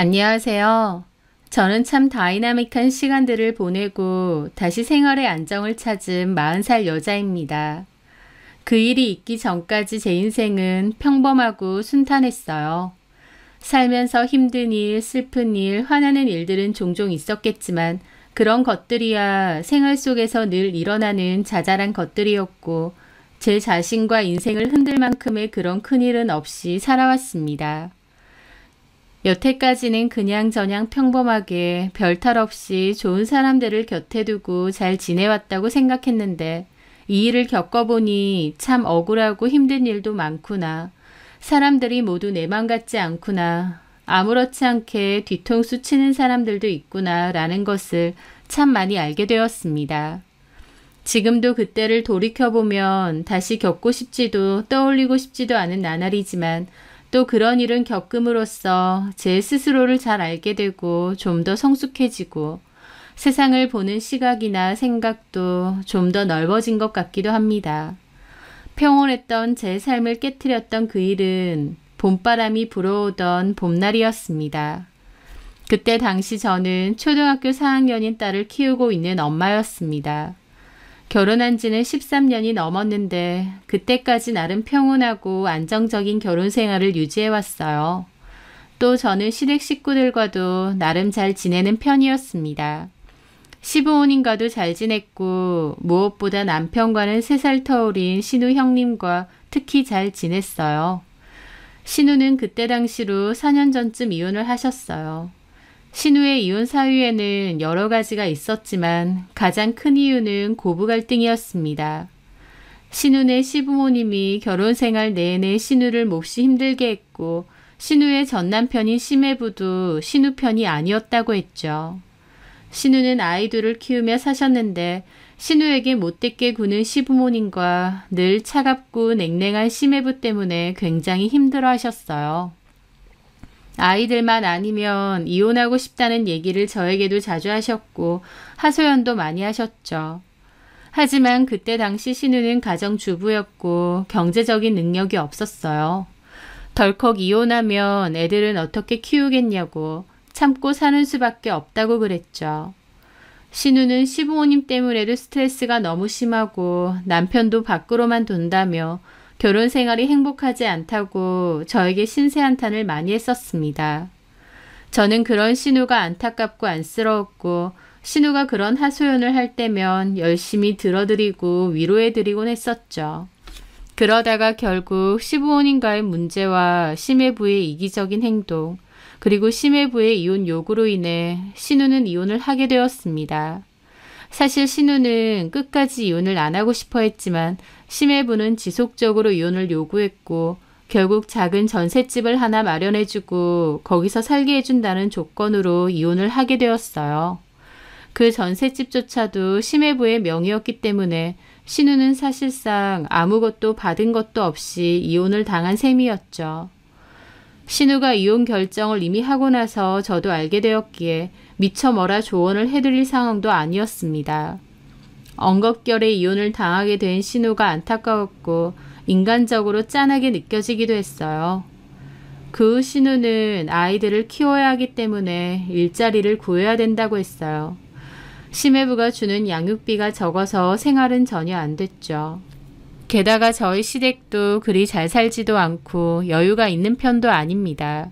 안녕하세요. 저는 참 다이나믹한 시간들을 보내고 다시 생활의 안정을 찾은 40살 여자입니다. 그 일이 있기 전까지 제 인생은 평범하고 순탄했어요. 살면서 힘든 일, 슬픈 일, 화나는 일들은 종종 있었겠지만 그런 것들이야 생활 속에서 늘 일어나는 자잘한 것들이었고 제 자신과 인생을 흔들 만큼의 그런 큰일은 없이 살아왔습니다. 여태까지는 그냥저냥 평범하게 별탈 없이 좋은 사람들을 곁에 두고 잘 지내왔다고 생각했는데 이 일을 겪어보니 참 억울하고 힘든 일도 많구나. 사람들이 모두 내 맘 같지 않구나. 아무렇지 않게 뒤통수 치는 사람들도 있구나 라는 것을 참 많이 알게 되었습니다. 지금도 그때를 돌이켜보면 다시 겪고 싶지도 떠올리고 싶지도 않은 나날이지만 또 그런 일은 겪음으로써 제 스스로를 잘 알게 되고 좀 더 성숙해지고 세상을 보는 시각이나 생각도 좀 더 넓어진 것 같기도 합니다. 평온했던 제 삶을 깨트렸던 그 일은 봄바람이 불어오던 봄날이었습니다. 그때 당시 저는 초등학교 4학년인 딸을 키우고 있는 엄마였습니다. 결혼한 지는 13년이 넘었는데 그때까지 나름 평온하고 안정적인 결혼 생활을 유지해왔어요. 또 저는 시댁 식구들과도 나름 잘 지내는 편이었습니다. 시부모님과도 잘 지냈고 무엇보다 남편과는 3살 터울인 신우 형님과 특히 잘 지냈어요. 신우는 그때 당시로 4년 전쯤 이혼을 하셨어요. 신우의 이혼 사유에는 여러 가지가 있었지만 가장 큰 이유는 고부 갈등이었습니다. 신우네 시부모님이 결혼 생활 내내 신우를 몹시 힘들게 했고 신우의 전남편인 시매부도 신우 편이 아니었다고 했죠. 신우는 아이들을 키우며 사셨는데 신우에게 못되게 구는 시부모님과 늘 차갑고 냉랭한 시매부 때문에 굉장히 힘들어 하셨어요. 아이들만 아니면 이혼하고 싶다는 얘기를 저에게도 자주 하셨고 하소연도 많이 하셨죠. 하지만 그때 당시 신우는 가정주부였고 경제적인 능력이 없었어요. 덜컥 이혼하면 애들은 어떻게 키우겠냐고 참고 사는 수밖에 없다고 그랬죠. 신우는 시부모님 때문에도 스트레스가 너무 심하고 남편도 밖으로만 돈다며 결혼 생활이 행복하지 않다고 저에게 신세한탄을 많이 했었습니다. 저는 그런 신우가 안타깝고 안쓰러웠고 신우가 그런 하소연을 할 때면 열심히 들어드리고 위로해드리곤 했었죠. 그러다가 결국 시부모님과의 문제와 시매부의 이기적인 행동 그리고 시매부의 이혼 요구로 인해 신우는 이혼을 하게 되었습니다. 사실 신우는 끝까지 이혼을 안 하고 싶어 했지만 시매부는 지속적으로 이혼을 요구했고 결국 작은 전셋집을 하나 마련해주고 거기서 살게 해준다는 조건으로 이혼을 하게 되었어요. 그 전셋집조차도 시매부의 명의였기 때문에 신우는 사실상 아무것도 받은 것도 없이 이혼을 당한 셈이었죠. 신우가 이혼 결정을 이미 하고 나서 저도 알게 되었기에 미처 뭐라 조언을 해드릴 상황도 아니었습니다. 엉겁결에 이혼을 당하게 된 신우가 안타까웠고 인간적으로 짠하게 느껴지기도 했어요. 그 후 신우는 아이들을 키워야 하기 때문에 일자리를 구해야 된다고 했어요. 시매부가 주는 양육비가 적어서 생활은 전혀 안 됐죠. 게다가 저희 시댁도 그리 잘 살지도 않고 여유가 있는 편도 아닙니다.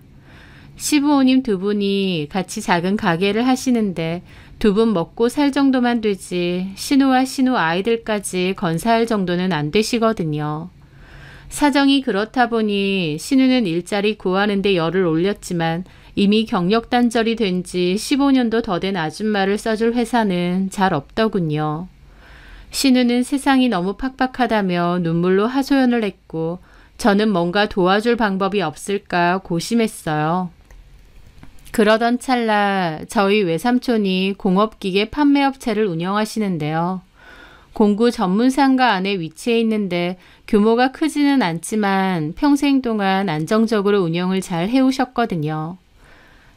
시부모님 2분이 같이 작은 가게를 하시는데 2분 먹고 살 정도만 되지 신우와 신우 아이들까지 건사할 정도는 안 되시거든요. 사정이 그렇다 보니 신우는 일자리 구하는 데 열을 올렸지만 이미 경력 단절이 된 지 15년도 더 된 아줌마를 써줄 회사는 잘 없더군요. 신우는 세상이 너무 팍팍하다며 눈물로 하소연을 했고 저는 뭔가 도와줄 방법이 없을까 고심했어요. 그러던 찰나 저희 외삼촌이 공업기계 판매업체를 운영하시는데요. 공구 전문상가 안에 위치해 있는데 규모가 크지는 않지만 평생 동안 안정적으로 운영을 잘 해오셨거든요.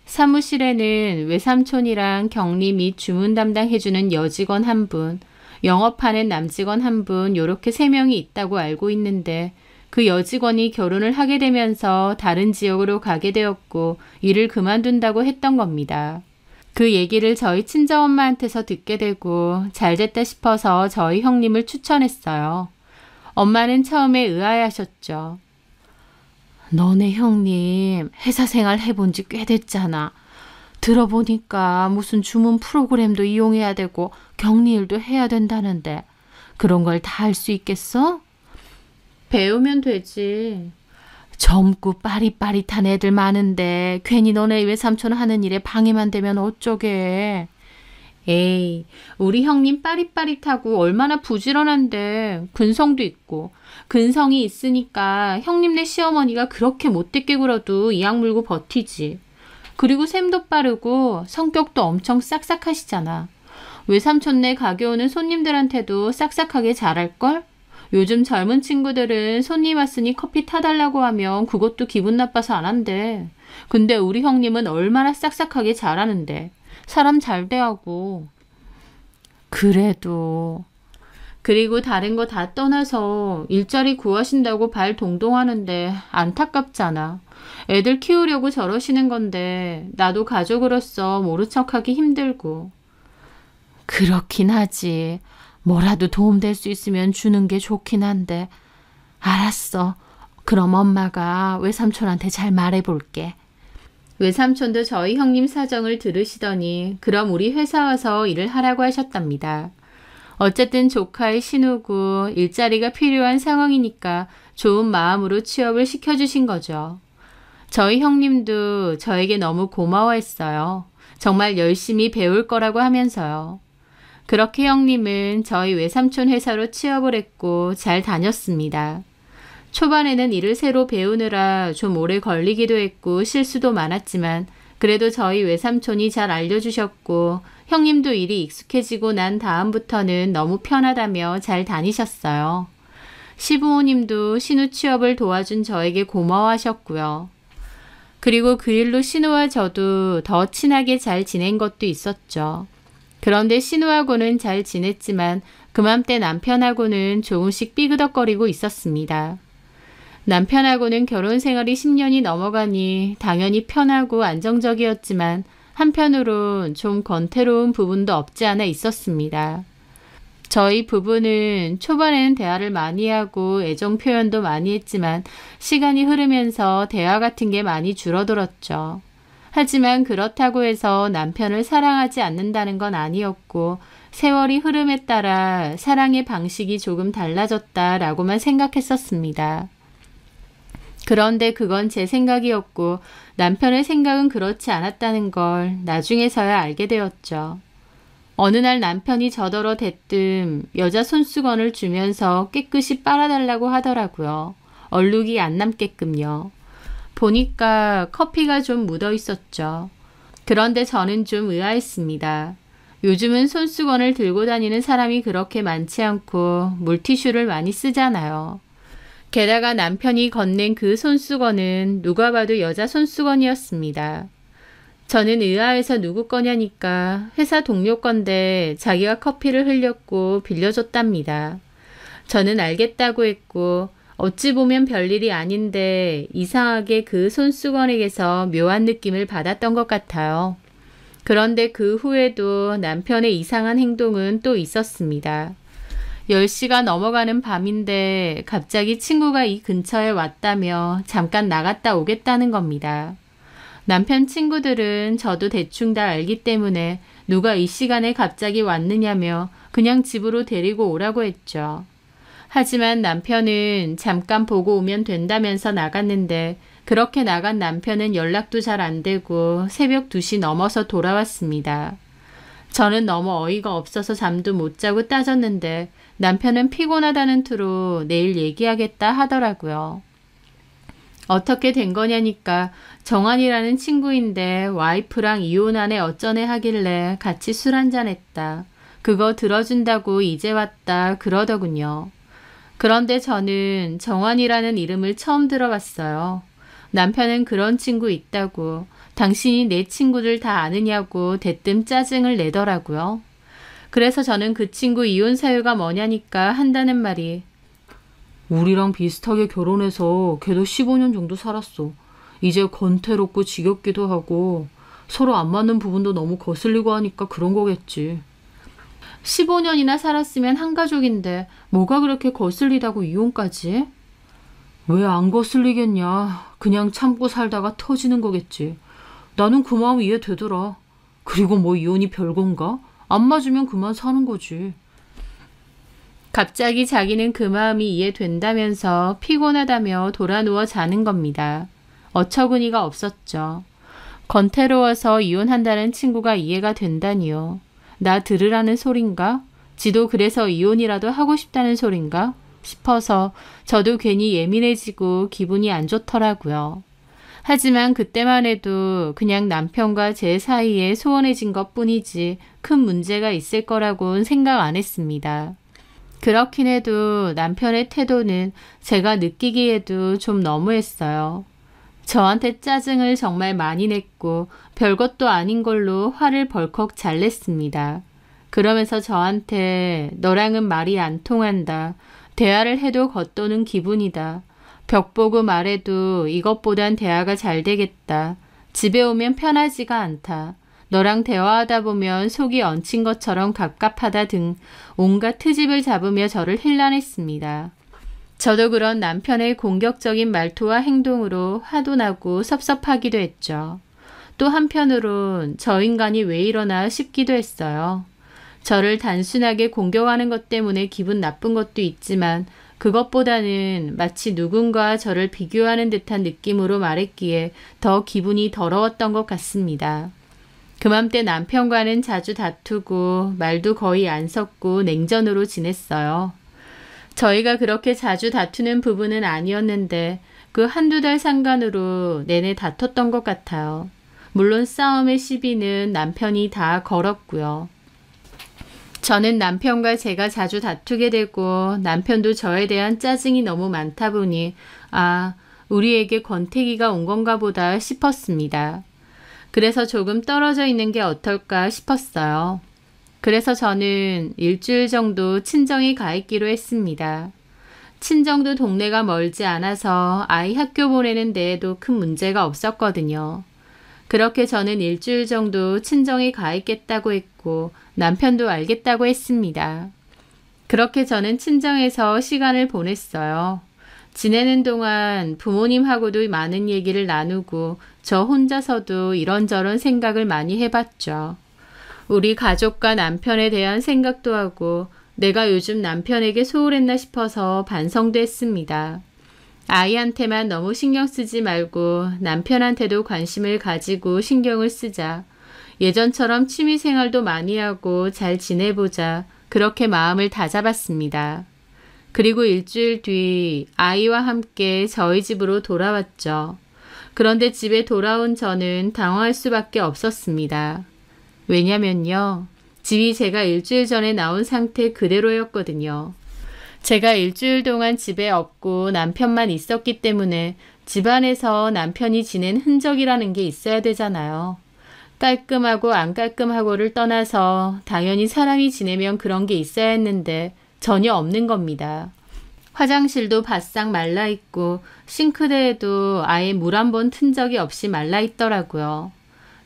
사무실에는 외삼촌이랑 격리 및 주문 담당해주는 여직원 1분, 영업하는 남직원 1분 요렇게 3명이 있다고 알고 있는데 그 여직원이 결혼을 하게 되면서 다른 지역으로 가게 되었고 일을 그만둔다고 했던 겁니다. 그 얘기를 저희 친정엄마한테서 듣게 되고 잘됐다 싶어서 저희 형님을 추천했어요. 엄마는 처음에 의아해하셨죠. 너네 형님 회사 생활 해본 지 꽤 됐잖아. 들어보니까 무슨 주문 프로그램도 이용해야 되고 격리일도 해야 된다는데 그런 걸 다 할 수 있겠어? 배우면 되지. 젊고 빠릿빠릿한 애들 많은데 괜히 너네 외삼촌 하는 일에 방해만 되면 어쩌게. 에이, 우리 형님 빠릿빠릿하고 얼마나 부지런한데 근성도 있고 근성이 있으니까 형님네 시어머니가 그렇게 못되게 굴어도 이악 물고 버티지. 그리고 셈도 빠르고 성격도 엄청 싹싹하시잖아. 외삼촌네 가게 오는 손님들한테도 싹싹하게 잘할걸? 요즘 젊은 친구들은 손님 왔으니 커피 타달라고 하면 그것도 기분 나빠서 안 한대. 근데 우리 형님은 얼마나 싹싹하게 잘하는데. 사람 잘 대하고. 그래도. 그리고 다른 거 다 떠나서 일자리 구하신다고 발 동동하는데 안타깝잖아. 애들 키우려고 저러시는 건데 나도 가족으로서 모른 척하기 힘들고. 그렇긴 하지. 뭐라도 도움될 수 있으면 주는 게 좋긴 한데. 알았어. 그럼 엄마가 외삼촌한테 잘 말해볼게. 외삼촌도 저희 형님 사정을 들으시더니 그럼 우리 회사 와서 일을 하라고 하셨답니다. 어쨌든 조카의 신우고 일자리가 필요한 상황이니까 좋은 마음으로 취업을 시켜주신 거죠. 저희 형님도 저에게 너무 고마워했어요. 정말 열심히 배울 거라고 하면서요. 그렇게 형님은 저희 외삼촌 회사로 취업을 했고 잘 다녔습니다. 초반에는 일을 새로 배우느라 좀 오래 걸리기도 했고 실수도 많았지만 그래도 저희 외삼촌이 잘 알려주셨고 형님도 일이 익숙해지고 난 다음부터는 너무 편하다며 잘 다니셨어요. 시부모님도 신우 취업을 도와준 저에게 고마워하셨고요. 그리고 그 일로 신우와 저도 더 친하게 잘 지낸 것도 있었죠. 그런데 신우하고는 잘 지냈지만 그맘때 남편하고는 조금씩 삐그덕거리고 있었습니다. 남편하고는 결혼 생활이 10년이 넘어가니 당연히 편하고 안정적이었지만 한편으론 좀 권태로운 부분도 없지 않아 있었습니다. 저희 부부는 초반에는 대화를 많이 하고 애정 표현도 많이 했지만 시간이 흐르면서 대화 같은 게 많이 줄어들었죠. 하지만 그렇다고 해서 남편을 사랑하지 않는다는 건 아니었고 세월이 흐름에 따라 사랑의 방식이 조금 달라졌다라고만 생각했었습니다. 그런데 그건 제 생각이었고 남편의 생각은 그렇지 않았다는 걸 나중에서야 알게 되었죠. 어느 날 남편이 저더러 대뜸 여자 손수건을 주면서 깨끗이 빨아달라고 하더라고요. 얼룩이 안 남게끔요. 보니까 커피가 좀 묻어 있었죠. 그런데 저는 좀 의아했습니다. 요즘은 손수건을 들고 다니는 사람이 그렇게 많지 않고 물티슈를 많이 쓰잖아요. 게다가 남편이 건넨 그 손수건은 누가 봐도 여자 손수건이었습니다. 저는 의아해서 누구 거냐니까 회사 동료 건데 자기가 커피를 흘렸고 빌려줬답니다. 저는 알겠다고 했고 어찌 보면 별일이 아닌데 이상하게 그 손수건에게서 묘한 느낌을 받았던 것 같아요. 그런데 그 후에도 남편의 이상한 행동은 또 있었습니다. 10시가 넘어가는 밤인데 갑자기 친구가 이 근처에 왔다며 잠깐 나갔다 오겠다는 겁니다. 남편 친구들은 저도 대충 다 알기 때문에 누가 이 시간에 갑자기 왔느냐며 그냥 집으로 데리고 오라고 했죠. 하지만 남편은 잠깐 보고 오면 된다면서 나갔는데 그렇게 나간 남편은 연락도 잘 안 되고 새벽 2시 넘어서 돌아왔습니다. 저는 너무 어이가 없어서 잠도 못 자고 따졌는데 남편은 피곤하다는 투로 내일 얘기하겠다 하더라고요. 어떻게 된 거냐니까 정환이라는 친구인데 와이프랑 이혼하네 어쩌네 하길래 같이 술 한잔 했다. 그거 들어준다고 이제 왔다 그러더군요. 그런데 저는 정환이라는 이름을 처음 들어봤어요. 남편은 그런 친구 있다고 당신이 내 친구들 다 아느냐고 대뜸 짜증을 내더라고요. 그래서 저는 그 친구 이혼 사유가 뭐냐니까 한다는 말이 우리랑 비슷하게 결혼해서 걔도 15년 정도 살았어. 이제 권태롭고 지겹기도 하고 서로 안 맞는 부분도 너무 거슬리고 하니까 그런 거겠지. 15년이나 살았으면 한 가족인데 뭐가 그렇게 거슬리다고 이혼까지? 왜 안 거슬리겠냐. 그냥 참고 살다가 터지는 거겠지. 나는 그 마음 이해되더라. 그리고 뭐 이혼이 별건가? 안 맞으면 그만 사는 거지. 갑자기 자기는 그 마음이 이해된다면서 피곤하다며 돌아누워 자는 겁니다. 어처구니가 없었죠. 권태로워서 이혼한다는 친구가 이해가 된다니요. 나 들으라는 소린가? 지도 그래서 이혼이라도 하고 싶다는 소린가? 싶어서 저도 괜히 예민해지고 기분이 안 좋더라고요. 하지만 그때만 해도 그냥 남편과 제 사이에 소원해진 것 뿐이지 큰 문제가 있을 거라고는 생각 안 했습니다. 그렇긴 해도 남편의 태도는 제가 느끼기에도 좀 너무했어요. 저한테 짜증을 정말 많이 냈고 별것도 아닌 걸로 화를 벌컥 잘 냈습니다. 그러면서 저한테 너랑은 말이 안 통한다. 대화를 해도 겉도는 기분이다. 벽 보고 말해도 이것보단 대화가 잘 되겠다. 집에 오면 편하지가 않다. 너랑 대화하다 보면 속이 얹힌 것처럼 갑갑하다 등 온갖 트집을 잡으며 저를 힐난했습니다. 저도 그런 남편의 공격적인 말투와 행동으로 화도 나고 섭섭하기도 했죠. 또 한편으론 저 인간이 왜 이러나 싶기도 했어요. 저를 단순하게 공격하는 것 때문에 기분 나쁜 것도 있지만 그것보다는 마치 누군가 저를 비교하는 듯한 느낌으로 말했기에 더 기분이 더러웠던 것 같습니다. 그맘때 남편과는 자주 다투고 말도 거의 안 섞고 냉전으로 지냈어요. 저희가 그렇게 자주 다투는 부분은 아니었는데 그 한두 달 상간으로 내내 다퉜던 것 같아요. 물론 싸움의 시비는 남편이 다 걸었고요. 저는 남편과 제가 자주 다투게 되고 남편도 저에 대한 짜증이 너무 많다 보니 우리에게 권태기가 온 건가 보다 싶었습니다. 그래서 조금 떨어져 있는 게 어떨까 싶었어요. 그래서 저는 일주일 정도 친정에 가 있기로 했습니다. 친정도 동네가 멀지 않아서 아이 학교 보내는 데에도 큰 문제가 없었거든요. 그렇게 저는 일주일 정도 친정에 가 있겠다고 했고 남편도 알겠다고 했습니다. 그렇게 저는 친정에서 시간을 보냈어요. 지내는 동안 부모님하고도 많은 얘기를 나누고 저 혼자서도 이런저런 생각을 많이 해봤죠. 우리 가족과 남편에 대한 생각도 하고 내가 요즘 남편에게 소홀했나 싶어서 반성도 했습니다. 아이한테만 너무 신경 쓰지 말고 남편한테도 관심을 가지고 신경을 쓰자. 예전처럼 취미생활도 많이 하고 잘 지내보자. 그렇게 마음을 다잡았습니다. 그리고 일주일 뒤 아이와 함께 저희 집으로 돌아왔죠. 그런데 집에 돌아온 저는 당황할 수밖에 없었습니다. 왜냐면요. 집이 제가 일주일 전에 나온 상태 그대로였거든요. 제가 일주일 동안 집에 없고 남편만 있었기 때문에 집안에서 남편이 지낸 흔적이라는 게 있어야 되잖아요. 깔끔하고 안 깔끔하고를 떠나서 당연히 사람이 지내면 그런 게 있어야 했는데 전혀 없는 겁니다. 화장실도 바싹 말라있고 싱크대에도 아예 물 한 번 튼 적이 없이 말라있더라고요.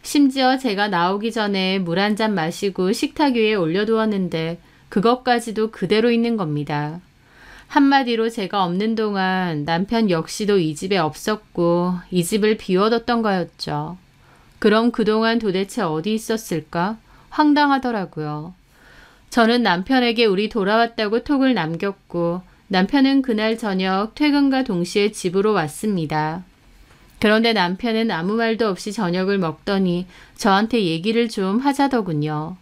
심지어 제가 나오기 전에 물 한 잔 마시고 식탁 위에 올려두었는데 그것까지도 그대로 있는 겁니다. 한마디로 제가 없는 동안 남편 역시도 이 집에 없었고 이 집을 비워뒀던 거였죠. 그럼 그동안 도대체 어디 있었을까? 황당하더라고요. 저는 남편에게 우리 돌아왔다고 톡을 남겼고 남편은 그날 저녁 퇴근과 동시에 집으로 왔습니다. 그런데 남편은 아무 말도 없이 저녁을 먹더니 저한테 얘기를 좀 하자더군요.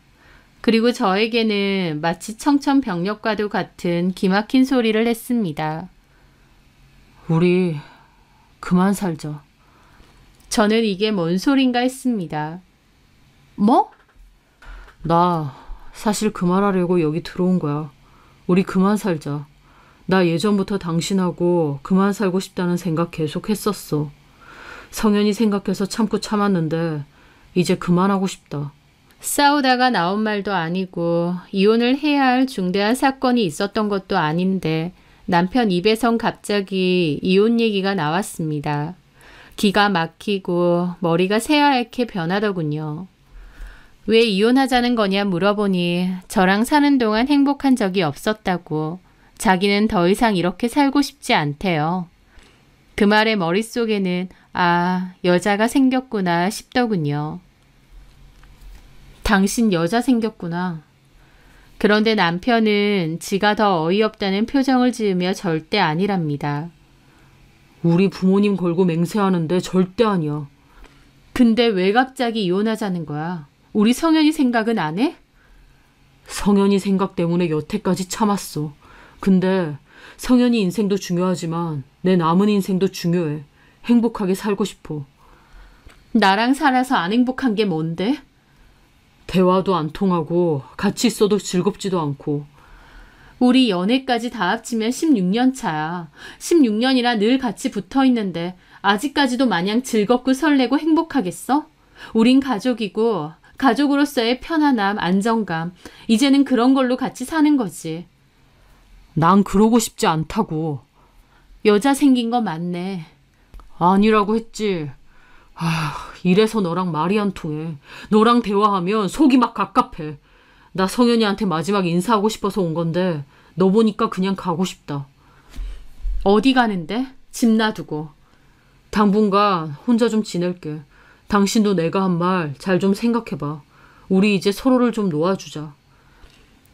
그리고 저에게는 마치 청천벽력과도 같은 기막힌 소리를 했습니다. 우리 그만 살자. 저는 이게 뭔 소린가 했습니다. 뭐? 나 사실 그 말하려고 여기 들어온 거야. 우리 그만 살자. 나 예전부터 당신하고 그만 살고 싶다는 생각 계속 했었어. 성현이 생각해서 참고 참았는데 이제 그만하고 싶다. 싸우다가 나온 말도 아니고 이혼을 해야 할 중대한 사건이 있었던 것도 아닌데 남편 입에선 갑자기 이혼 얘기가 나왔습니다. 기가 막히고 머리가 새하얗게 변하더군요. 왜 이혼하자는 거냐 물어보니 저랑 사는 동안 행복한 적이 없었다고, 자기는 더 이상 이렇게 살고 싶지 않대요. 그 말에 머릿속에는 여자가 생겼구나 싶더군요. 당신 여자 생겼구나. 그런데 남편은 지가 더 어이없다는 표정을 지으며 절대 아니랍니다. 우리 부모님 걸고 맹세하는데 절대 아니야. 근데 왜 갑자기 이혼하자는 거야? 우리 성현이 생각은 안 해? 성현이 생각 때문에 여태까지 참았어. 근데 성현이 인생도 중요하지만 내 남은 인생도 중요해. 행복하게 살고 싶어. 나랑 살아서 안 행복한 게 뭔데? 대화도 안 통하고 같이 있어도 즐겁지도 않고. 우리 연애까지 다 합치면 16년 차야. 16년이나 늘 같이 붙어 있는데 아직까지도 마냥 즐겁고 설레고 행복하겠어? 우린 가족이고 가족으로서의 편안함, 안정감, 이제는 그런 걸로 같이 사는 거지. 난 그러고 싶지 않다고. 여자 생긴 거 맞네. 아니라고 했지. 이래서 너랑 말이 안 통해. 너랑 대화하면 속이 막 갑갑해. 나 성현이한테 마지막 인사하고 싶어서 온 건데 너 보니까 그냥 가고 싶다. 어디 가는데? 집 놔두고. 당분간 혼자 좀 지낼게. 당신도 내가 한 말 잘 좀 생각해봐. 우리 이제 서로를 좀 놓아주자.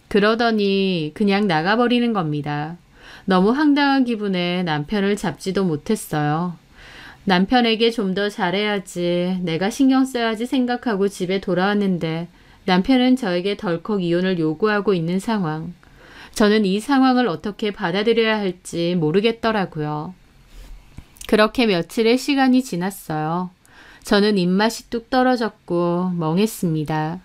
그러더니 그냥 나가버리는 겁니다. 너무 황당한 기분에 남편을 잡지도 못했어요. 남편에게 좀 더 잘해야지, 내가 신경 써야지 생각하고 집에 돌아왔는데 남편은 저에게 덜컥 이혼을 요구하고 있는 상황. 저는 이 상황을 어떻게 받아들여야 할지 모르겠더라고요. 그렇게 며칠의 시간이 지났어요. 저는 입맛이 뚝 떨어졌고 멍했습니다.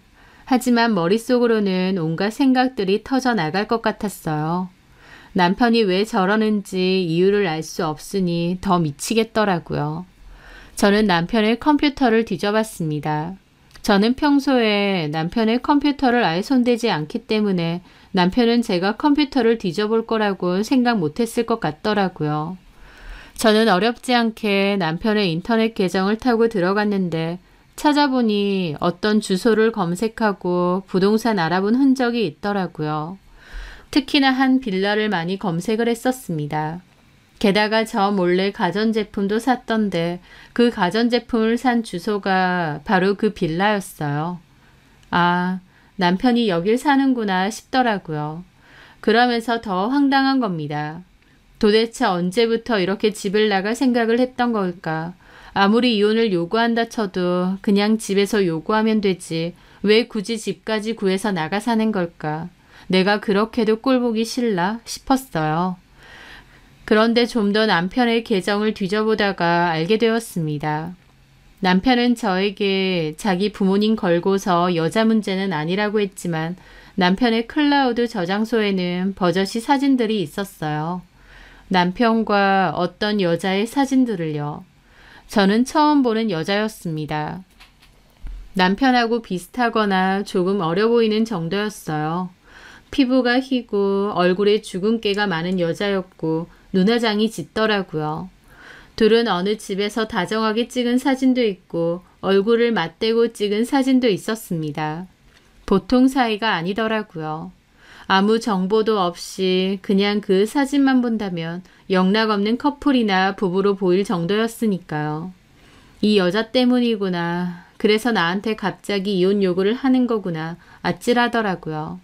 하지만 머릿속으로는 온갖 생각들이 터져 나갈 것 같았어요. 남편이 왜 저러는지 이유를 알 수 없으니 더 미치겠더라고요. 저는 남편의 컴퓨터를 뒤져봤습니다. 저는 평소에 남편의 컴퓨터를 아예 손대지 않기 때문에 남편은 제가 컴퓨터를 뒤져볼 거라고 생각 못했을 것 같더라고요. 저는 어렵지 않게 남편의 인터넷 계정을 타고 들어갔는데 찾아보니 어떤 주소를 검색하고 부동산 알아본 흔적이 있더라고요. 특히나 한 빌라를 많이 검색을 했었습니다. 게다가 저 몰래 가전제품도 샀던데 그 가전제품을 산 주소가 바로 그 빌라였어요. 남편이 여길 사는구나 싶더라고요. 그러면서 더 황당한 겁니다. 도대체 언제부터 이렇게 집을 나갈 생각을 했던 걸까? 아무리 이혼을 요구한다 쳐도 그냥 집에서 요구하면 되지. 왜 굳이 집까지 구해서 나가 사는 걸까? 내가 그렇게도 꼴보기 싫나 싶었어요. 그런데 좀 더 남편의 계정을 뒤져보다가 알게 되었습니다. 남편은 저에게 자기 부모님 걸고서 여자 문제는 아니라고 했지만 남편의 클라우드 저장소에는 버젓이 사진들이 있었어요. 남편과 어떤 여자의 사진들을요. 저는 처음 보는 여자였습니다. 남편하고 비슷하거나 조금 어려 보이는 정도였어요. 피부가 희고 얼굴에 주근깨가 많은 여자였고 눈화장이 짙더라고요. 둘은 어느 집에서 다정하게 찍은 사진도 있고 얼굴을 맞대고 찍은 사진도 있었습니다. 보통 사이가 아니더라고요. 아무 정보도 없이 그냥 그 사진만 본다면 영락없는 커플이나 부부로 보일 정도였으니까요. 이 여자 때문이구나. 그래서 나한테 갑자기 이혼 요구를 하는 거구나. 아찔하더라고요.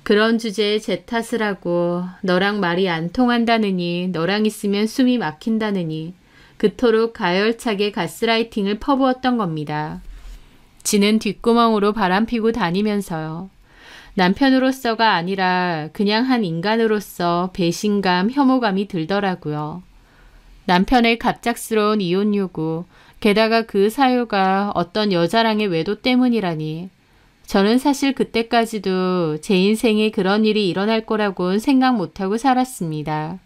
그런 주제에 제 탓을 하고 너랑 말이 안 통한다느니, 너랑 있으면 숨이 막힌다느니 그토록 가열차게 가스라이팅을 퍼부었던 겁니다. 지는 뒷구멍으로 바람피고 다니면서요. 남편으로서가 아니라 그냥 한 인간으로서 배신감, 혐오감이 들더라고요. 남편의 갑작스러운 이혼 요구, 게다가 그 사유가 어떤 여자랑의 외도 때문이라니. 저는 사실 그때까지도 제 인생에 그런 일이 일어날 거라고는 생각 못하고 살았습니다.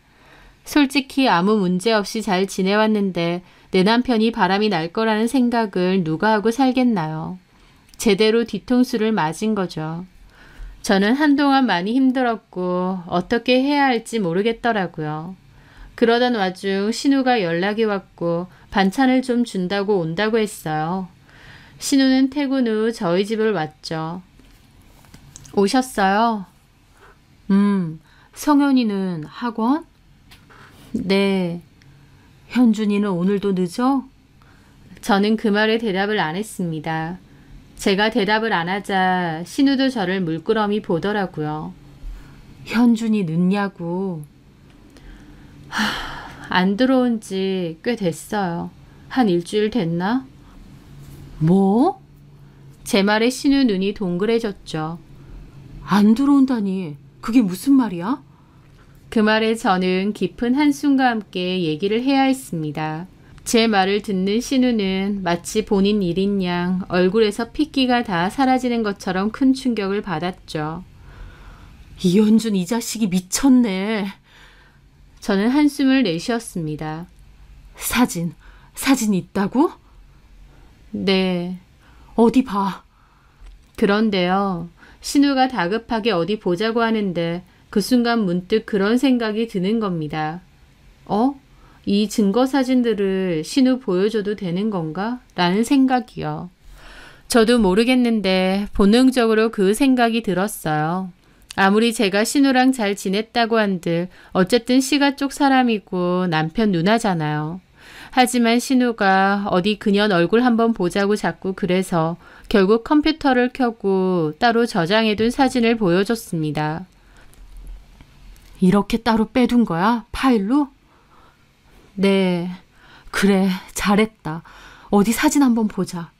솔직히 아무 문제 없이 잘 지내왔는데 내 남편이 바람이 날 거라는 생각을 누가 하고 살겠나요? 제대로 뒤통수를 맞은 거죠. 저는 한동안 많이 힘들었고 어떻게 해야 할지 모르겠더라고요. 그러던 와중 신우가 연락이 왔고 반찬을 좀 준다고 온다고 했어요. 신우는 퇴근 후 저희 집을 왔죠. 오셨어요? 성현이는 학원? 네. 현준이는 오늘도 늦어? 저는 그 말에 대답을 안 했습니다. 제가 대답을 안 하자 신우도 저를 물끄러미 보더라고요. 현준이 늦냐고. 안 들어온 지 꽤 됐어요. 한 일주일 됐나? 뭐? 제 말에 신우 눈이 동그래졌죠. 안 들어온다니. 그게 무슨 말이야? 그 말에 저는 깊은 한숨과 함께 얘기를 해야 했습니다. 제 말을 듣는 신우는 마치 본인 일인 양 얼굴에서 핏기가 다 사라지는 것처럼 큰 충격을 받았죠. 이현준 이 자식이 미쳤네. 저는 한숨을 내쉬었습니다. 사진 있다고? 네. 어디 봐. 그런데요. 신우가 다급하게 어디 보자고 하는데 그 순간 문득 그런 생각이 드는 겁니다. 이 증거 사진들을 신우 보여줘도 되는 건가? 라는 생각이요. 저도 모르겠는데 본능적으로 그 생각이 들었어요. 아무리 제가 신우랑 잘 지냈다고 한들 어쨌든 시가 쪽 사람이고 남편 누나잖아요. 하지만 신우가 어디 그년 얼굴 한번 보자고 자꾸 그래서 결국 컴퓨터를 켜고 따로 저장해둔 사진을 보여줬습니다. 이렇게 따로 빼둔 거야? 파일로? 네. 그래, 잘했다. 어디 사진 한번 보자.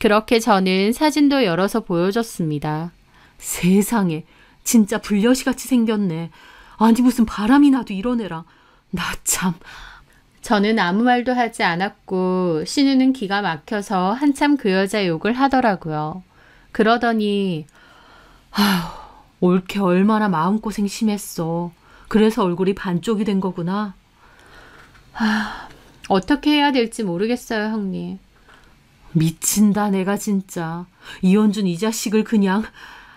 그렇게 저는 사진도 열어서 보여줬습니다. 세상에, 진짜 불려시같이 생겼네. 아니 무슨 바람이 나도 이런 애랑. 나 참. 저는 아무 말도 하지 않았고 신우는 기가 막혀서 한참 그 여자 욕을 하더라고요. 그러더니 올케 얼마나 마음고생 심했어. 그래서 얼굴이 반쪽이 된 거구나. 어떻게 해야 될지 모르겠어요, 형님. 미친다 내가 진짜. 이현준 이 자식을 그냥.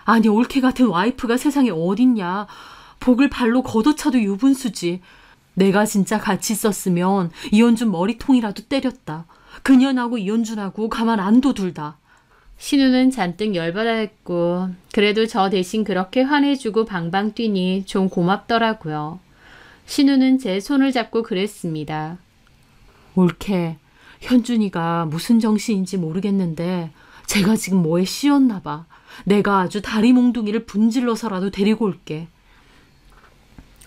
아니 올케 같은 와이프가 세상에 어딨냐. 복을 발로 걷어차도 유분수지. 내가 진짜 같이 있었으면 이현준 머리통이라도 때렸다. 그년하고 이현준하고 가만 안 둬 둘 다. 신우는 잔뜩 열받아 했고 그래도 저 대신 그렇게 화내주고 방방 뛰니 좀 고맙더라고요. 신우는 제 손을 잡고 그랬습니다. 올케, 현준이가 무슨 정신인지 모르겠는데 제가 지금 뭐에 씌었나 봐. 내가 아주 다리 몽둥이를 분질러서라도 데리고 올게.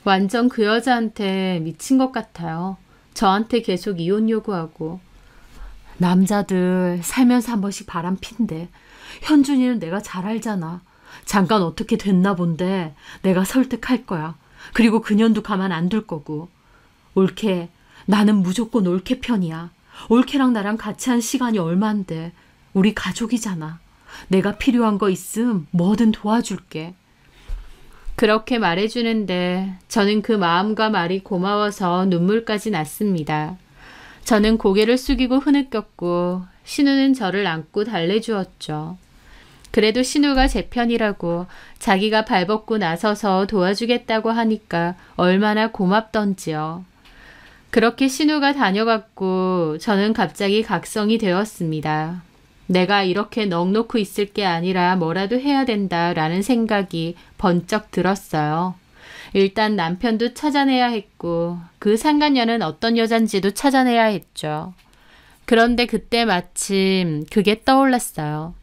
완전 그 여자한테 미친 것 같아요. 저한테 계속 이혼 요구하고. 남자들 살면서 한 번씩 바람 핀대. 현준이는 내가 잘 알잖아. 잠깐 어떻게 됐나 본데 내가 설득할 거야. 그리고 그년도 가만 안 둘 거고. 올케, 나는 무조건 올케 편이야. 올케랑 나랑 같이 한 시간이 얼만데. 우리 가족이잖아. 내가 필요한 거 있음 뭐든 도와줄게. 그렇게 말해주는데 저는 그 마음과 말이 고마워서 눈물까지 났습니다. 저는 고개를 숙이고 흐느꼈고 신우는 저를 안고 달래주었죠. 그래도 신우가 제 편이라고 자기가 발벗고 나서서 도와주겠다고 하니까 얼마나 고맙던지요. 그렇게 신우가 다녀갔고 저는 갑자기 각성이 되었습니다. 내가 이렇게 넋놓고 있을 게 아니라 뭐라도 해야 된다라는 생각이 번쩍 들었어요. 일단 남편도 찾아내야 했고 그 상간녀는 어떤 여잔지도 찾아내야 했죠. 그런데 그때 마침 그게 떠올랐어요.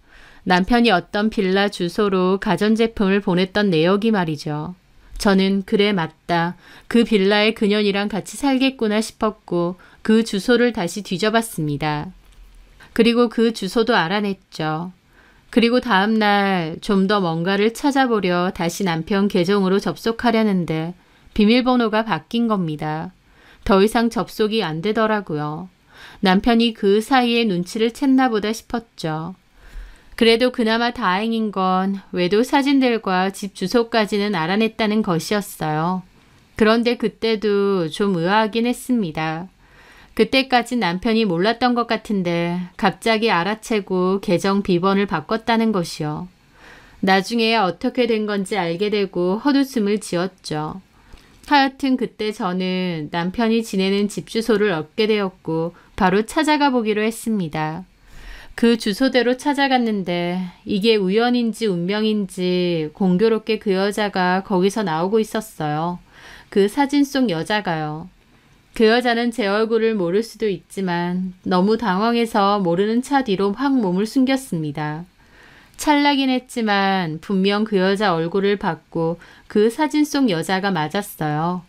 남편이 어떤 빌라 주소로 가전제품을 보냈던 내역이 말이죠. 저는 그래 맞다. 그 빌라에 그년이랑 같이 살겠구나 싶었고 그 주소를 다시 뒤져봤습니다. 그리고 그 주소도 알아냈죠. 그리고 다음날 좀 더 뭔가를 찾아보려 다시 남편 계정으로 접속하려는데 비밀번호가 바뀐 겁니다. 더 이상 접속이 안 되더라고요. 남편이 그 사이에 눈치를 챘나 보다 싶었죠. 그래도 그나마 다행인 건 외도 사진들과 집 주소까지는 알아냈다는 것이었어요. 그런데 그때도 좀 의아하긴 했습니다. 그때까진 남편이 몰랐던 것 같은데 갑자기 알아채고 계정 비번을 바꿨다는 것이요. 나중에 어떻게 된 건지 알게 되고 헛웃음을 지었죠. 하여튼 그때 저는 남편이 지내는 집 주소를 얻게 되었고 바로 찾아가 보기로 했습니다. 그 주소대로 찾아갔는데 이게 우연인지 운명인지 공교롭게 그 여자가 거기서 나오고 있었어요. 그 사진 속 여자가요. 그 여자는 제 얼굴을 모를 수도 있지만 너무 당황해서 모르는 차 뒤로 확 몸을 숨겼습니다. 찰나긴 했지만 분명 그 여자 얼굴을 봤고 그 사진 속 여자가 맞았어요.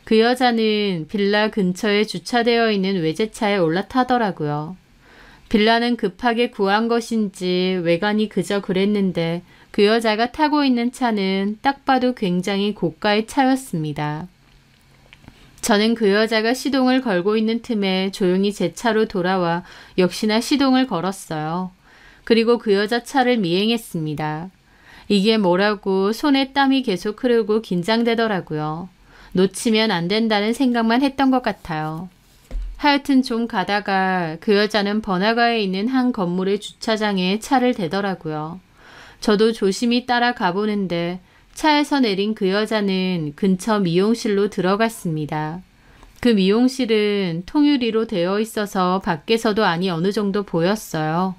그 여자는 빌라 근처에 주차되어 있는 외제차에 올라타더라고요. 빌라는 급하게 구한 것인지 외관이 그저 그랬는데 그 여자가 타고 있는 차는 딱 봐도 굉장히 고가의 차였습니다. 저는 그 여자가 시동을 걸고 있는 틈에 조용히 제 차로 돌아와 역시나 시동을 걸었어요. 그리고 그 여자 차를 미행했습니다. 이게 뭐라고 손에 땀이 계속 흐르고 긴장되더라고요. 놓치면 안 된다는 생각만 했던 것 같아요. 하여튼 좀 가다가 그 여자는 번화가에 있는 한 건물의 주차장에 차를 대더라고요. 저도 조심히 따라가 보는데 차에서 내린 그 여자는 근처 미용실로 들어갔습니다. 그 미용실은 통유리로 되어 있어서 밖에서도 안이 어느 정도 보였어요.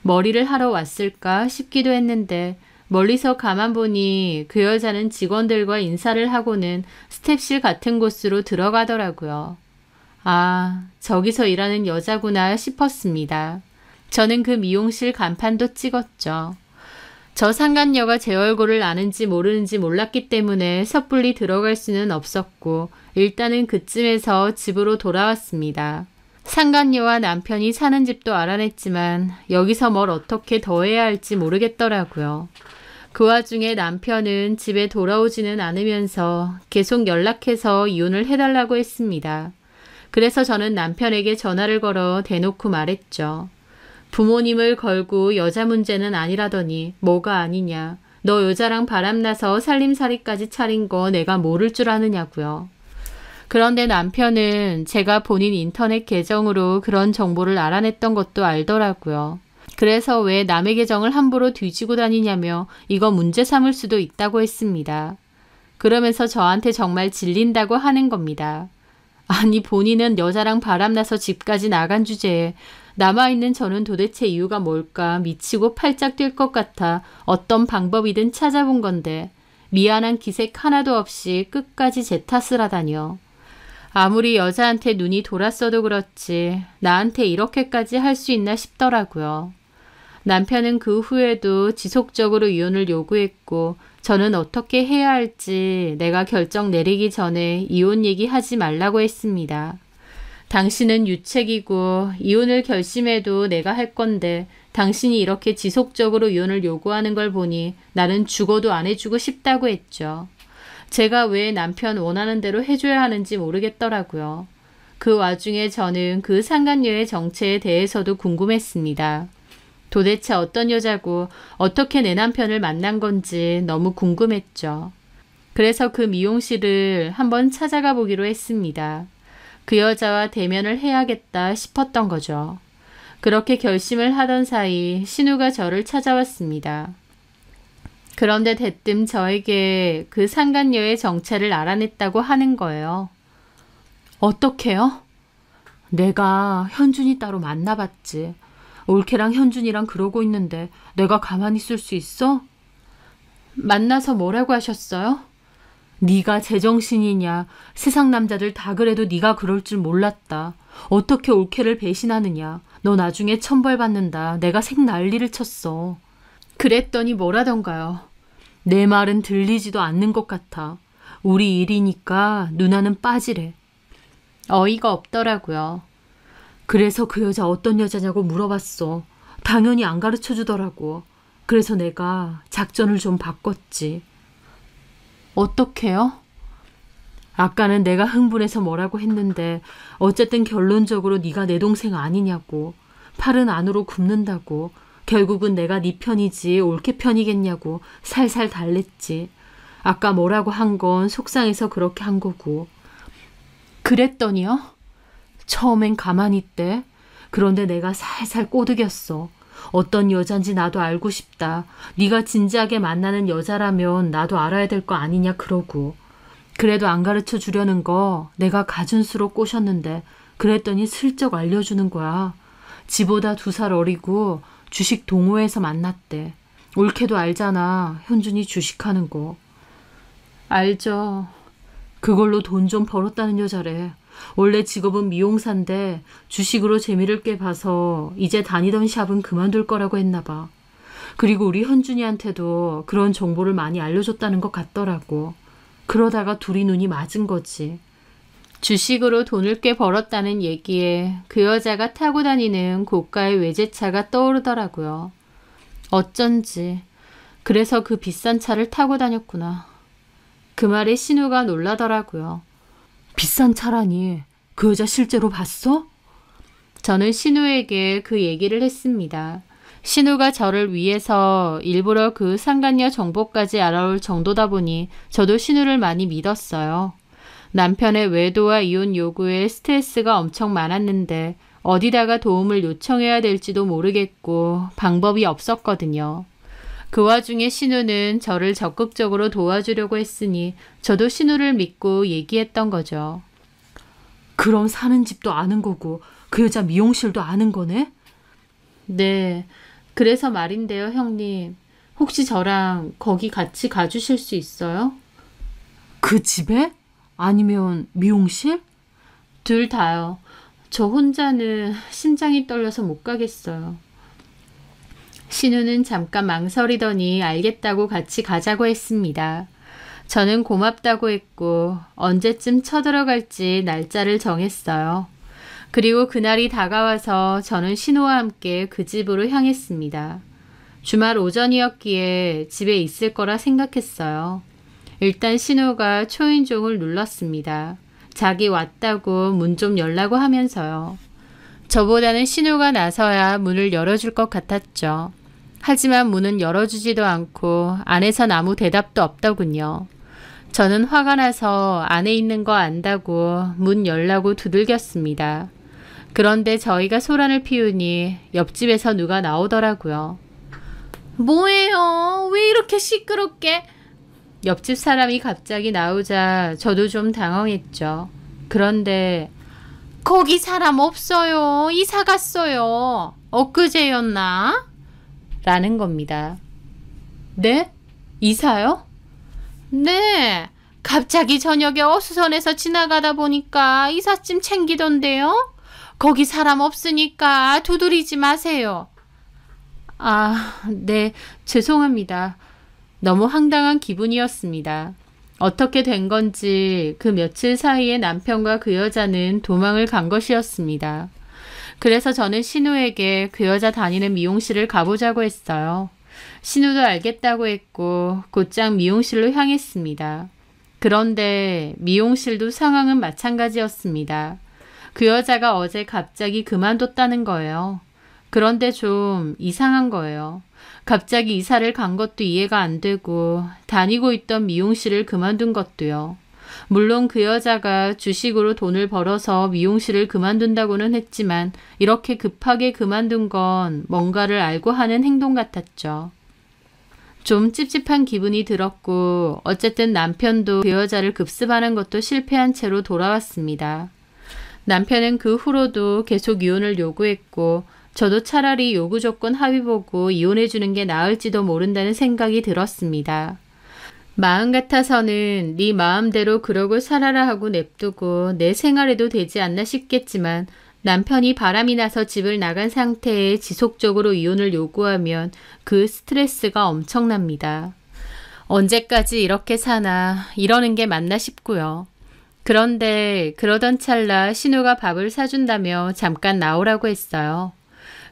머리를 하러 왔을까 싶기도 했는데 멀리서 가만 보니 그 여자는 직원들과 인사를 하고는 스텝실 같은 곳으로 들어가더라고요. 아, 저기서 일하는 여자구나 싶었습니다. 저는 그 미용실 간판도 찍었죠. 저 상간녀가 제 얼굴을 아는지 모르는지 몰랐기 때문에 섣불리 들어갈 수는 없었고 일단은 그쯤에서 집으로 돌아왔습니다. 상간녀와 남편이 사는 집도 알아냈지만 여기서 뭘 어떻게 더 해야 할지 모르겠더라고요. 그 와중에 남편은 집에 돌아오지는 않으면서 계속 연락해서 이혼을 해달라고 했습니다. 그래서 저는 남편에게 전화를 걸어 대놓고 말했죠. 부모님을 걸고 여자 문제는 아니라더니 뭐가 아니냐. 너 여자랑 바람나서 살림살이까지 차린 거 내가 모를 줄 아느냐고요. 그런데 남편은 제가 본인 인터넷 계정으로 그런 정보를 알아냈던 것도 알더라고요. 그래서 왜 남의 계정을 함부로 뒤지고 다니냐며 이거 문제 삼을 수도 있다고 했습니다. 그러면서 저한테 정말 질린다고 하는 겁니다. 아니 본인은 여자랑 바람나서 집까지 나간 주제에 남아있는 저는 도대체 이유가 뭘까 미치고 팔짝 뛸 것 같아 어떤 방법이든 찾아본 건데 미안한 기색 하나도 없이 끝까지 제 탓을 하다니요. 아무리 여자한테 눈이 돌았어도 그렇지 나한테 이렇게까지 할 수 있나 싶더라고요. 남편은 그 후에도 지속적으로 이혼을 요구했고 저는 어떻게 해야 할지 내가 결정 내리기 전에 이혼 얘기하지 말라고 했습니다. 당신은 유책이고 이혼을 결심해도 내가 할 건데 당신이 이렇게 지속적으로 이혼을 요구하는 걸 보니 나는 죽어도 안 해주고 싶다고 했죠. 제가 왜 남편 원하는 대로 해줘야 하는지 모르겠더라고요. 그 와중에 저는 그 상간녀의 정체에 대해서도 궁금했습니다. 도대체 어떤 여자고 어떻게 내 남편을 만난 건지 너무 궁금했죠. 그래서 그 미용실을 한번 찾아가 보기로 했습니다. 그 여자와 대면을 해야겠다 싶었던 거죠. 그렇게 결심을 하던 사이 신우가 저를 찾아왔습니다. 그런데 대뜸 저에게 그 상간녀의 정체를 알아냈다고 하는 거예요. 어떻게요? 내가 현준이 따로 만나봤지. 올케랑 현준이랑 그러고 있는데 내가 가만히 있을 수 있어? 만나서 뭐라고 하셨어요? 네가 제정신이냐. 세상 남자들 다 그래도 네가 그럴 줄 몰랐다. 어떻게 올케를 배신하느냐. 너 나중에 천벌 받는다. 내가 색 난리를 쳤어. 그랬더니 뭐라던가요? 내 말은 들리지도 않는 것 같아. 우리 일이니까 누나는 빠지래. 어이가 없더라고요. 그래서 그 여자 어떤 여자냐고 물어봤어. 당연히 안 가르쳐주더라고. 그래서 내가 작전을 좀 바꿨지. 어떻게요? 아까는 내가 흥분해서 뭐라고 했는데 어쨌든 결론적으로 네가 내 동생 아니냐고. 팔은 안으로 굽는다고. 결국은 내가 네 편이지 올케 편이겠냐고 살살 달랬지. 아까 뭐라고 한 건 속상해서 그렇게 한 거고. 그랬더니요? 처음엔 가만히 있대. 그런데 내가 살살 꼬드겼어. 어떤 여잔지 나도 알고 싶다. 네가 진지하게 만나는 여자라면 나도 알아야 될 거 아니냐 그러고. 그래도 안 가르쳐 주려는 거 내가 갖은 수로 꼬셨는데 그랬더니 슬쩍 알려주는 거야. 지보다 2살 어리고 주식 동호회에서 만났대. 옳게도 알잖아. 현준이 주식하는 거. 알죠. 그걸로 돈 좀 벌었다는 여자래. 원래 직업은 미용사인데 주식으로 재미를 꿰봐서 이제 다니던 샵은 그만둘 거라고 했나 봐. 그리고 우리 현준이한테도 그런 정보를 많이 알려줬다는 것 같더라고. 그러다가 둘이 눈이 맞은 거지. 주식으로 돈을 꽤 벌었다는 얘기에 그 여자가 타고 다니는 고가의 외제차가 떠오르더라고요. 어쩐지. 그래서 그 비싼 차를 타고 다녔구나. 그 말에 신우가 놀라더라고요. 비싼 차라니. 그 여자 실제로 봤어? 저는 신우에게 그 얘기를 했습니다. 신우가 저를 위해서 일부러 그 상간녀 정보까지 알아올 정도다 보니 저도 신우를 많이 믿었어요. 남편의 외도와 이혼 요구에 스트레스가 엄청 많았는데 어디다가 도움을 요청해야 될지도 모르겠고 방법이 없었거든요. 그 와중에 신우는 저를 적극적으로 도와주려고 했으니 저도 신우를 믿고 얘기했던 거죠. 그럼 사는 집도 아는 거고 그 여자 미용실도 아는 거네? 네, 그래서 말인데요, 형님. 혹시 저랑 거기 같이 가주실 수 있어요? 그 집에? 아니면 미용실? 둘 다요. 저 혼자는 심장이 떨려서 못 가겠어요. 신우는 잠깐 망설이더니 알겠다고 같이 가자고 했습니다. 저는 고맙다고 했고 언제쯤 쳐들어갈지 날짜를 정했어요. 그리고 그날이 다가와서 저는 신우와 함께 그 집으로 향했습니다. 주말 오전이었기에 집에 있을 거라 생각했어요. 일단 신우가 초인종을 눌렀습니다. 자기 왔다고 문 좀 열라고 하면서요. 저보다는 신우가 나서야 문을 열어줄 것 같았죠. 하지만 문은 열어주지도 않고 안에선 아무 대답도 없더군요. 저는 화가 나서 안에 있는 거 안다고 문 열라고 두들겼습니다. 그런데 저희가 소란을 피우니 옆집에서 누가 나오더라고요. 뭐예요? 왜 이렇게 시끄럽게? 옆집 사람이 갑자기 나오자 저도 좀 당황했죠. 그런데 거기 사람 없어요. 이사 갔어요. 엊그제였나? 라는 겁니다. 네? 이사요? 네. 갑자기 저녁에 어수선해서 지나가다 보니까 이삿짐 챙기던데요. 거기 사람 없으니까 두드리지 마세요. 아, 네. 죄송합니다. 너무 황당한 기분이었습니다. 어떻게 된 건지 그 며칠 사이에 남편과 그 여자는 도망을 간 것이었습니다. 그래서 저는 신우에게 그 여자 다니는 미용실을 가보자고 했어요. 신우도 알겠다고 했고 곧장 미용실로 향했습니다. 그런데 미용실도 상황은 마찬가지였습니다. 그 여자가 어제 갑자기 그만뒀다는 거예요. 그런데 좀 이상한 거예요. 갑자기 이사를 간 것도 이해가 안 되고 다니고 있던 미용실을 그만둔 것도요. 물론 그 여자가 주식으로 돈을 벌어서 미용실을 그만둔다고는 했지만 이렇게 급하게 그만둔 건 뭔가를 알고 하는 행동 같았죠. 좀 찝찝한 기분이 들었고 어쨌든 남편도 그 여자를 급습하는 것도 실패한 채로 돌아왔습니다. 남편은 그 후로도 계속 이혼을 요구했고 저도 차라리 요구 조건 합의 보고 이혼해 주는 게 나을지도 모른다는 생각이 들었습니다. 마음 같아서는 네 마음대로 그러고 살아라 하고 냅두고 내 생활에도 되지 않나 싶겠지만 남편이 바람이 나서 집을 나간 상태에 지속적으로 이혼을 요구하면 그 스트레스가 엄청납니다. 언제까지 이렇게 사나 이러는 게 맞나 싶고요. 그런데 그러던 찰나 신우가 밥을 사준다며 잠깐 나오라고 했어요.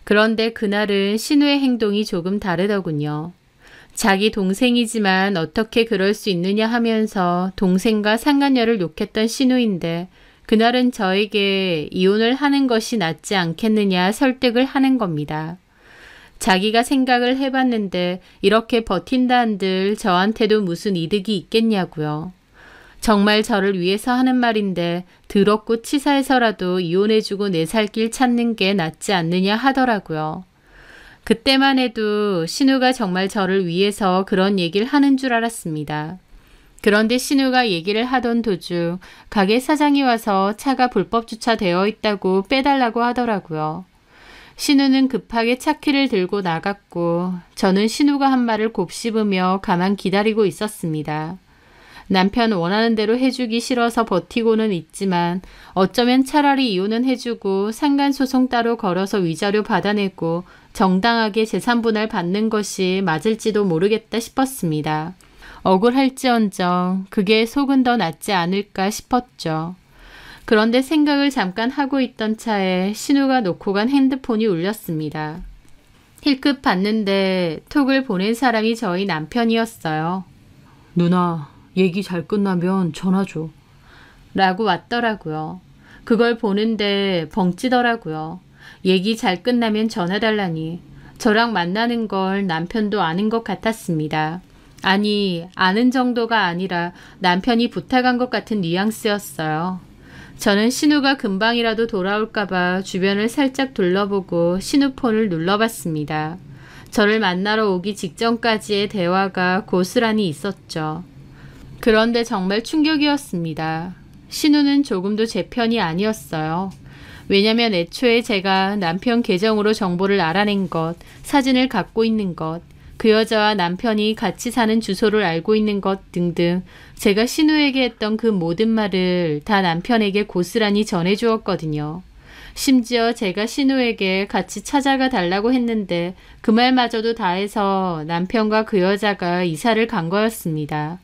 그런데 그날은 신우의 행동이 조금 다르더군요. 자기 동생이지만 어떻게 그럴 수 있느냐 하면서 동생과 상간녀를 욕했던 신우인데 그날은 저에게 이혼을 하는 것이 낫지 않겠느냐 설득을 하는 겁니다. 자기가 생각을 해봤는데 이렇게 버틴다 한들 저한테도 무슨 이득이 있겠냐고요. 정말 저를 위해서 하는 말인데 더럽고 치사해서라도 이혼해주고 내 살 길 찾는 게 낫지 않느냐 하더라고요. 그때만 해도 신우가 정말 저를 위해서 그런 얘기를 하는 줄 알았습니다. 그런데 신우가 얘기를 하던 도중 가게 사장이 와서 차가 불법 주차되어 있다고 빼달라고 하더라고요. 신우는 급하게 차키를 들고 나갔고 저는 신우가 한 말을 곱씹으며 가만 기다리고 있었습니다. 남편 원하는 대로 해주기 싫어서 버티고는 있지만 어쩌면 차라리 이혼은 해주고 상간소송 따로 걸어서 위자료 받아내고 정당하게 재산분할 받는 것이 맞을지도 모르겠다 싶었습니다. 억울할지언정 그게 속은 더 낫지 않을까 싶었죠. 그런데 생각을 잠깐 하고 있던 차에 신우가 놓고 간 핸드폰이 울렸습니다. 힐끗 봤는데 톡을 보낸 사람이 저희 남편이었어요. 누나, 얘기 잘 끝나면 전화 줘. 라고 왔더라고요. 그걸 보는데 벙찌더라고요. 얘기 잘 끝나면 전화 달라니. 저랑 만나는 걸 남편도 아는 것 같았습니다. 아니, 아는 정도가 아니라 남편이 부탁한 것 같은 뉘앙스였어요. 저는 신우가 금방이라도 돌아올까봐 주변을 살짝 둘러보고 신우폰을 눌러봤습니다. 저를 만나러 오기 직전까지의 대화가 고스란히 있었죠. 그런데 정말 충격이었습니다. 신우는 조금도 제 편이 아니었어요. 왜냐면 애초에 제가 남편 계정으로 정보를 알아낸 것, 사진을 갖고 있는 것, 그 여자와 남편이 같이 사는 주소를 알고 있는 것 등등 제가 신우에게 했던 그 모든 말을 다 남편에게 고스란히 전해주었거든요. 심지어 제가 신우에게 같이 찾아가 달라고 했는데 그 말마저도 다 해서 남편과 그 여자가 이사를 간 거였습니다.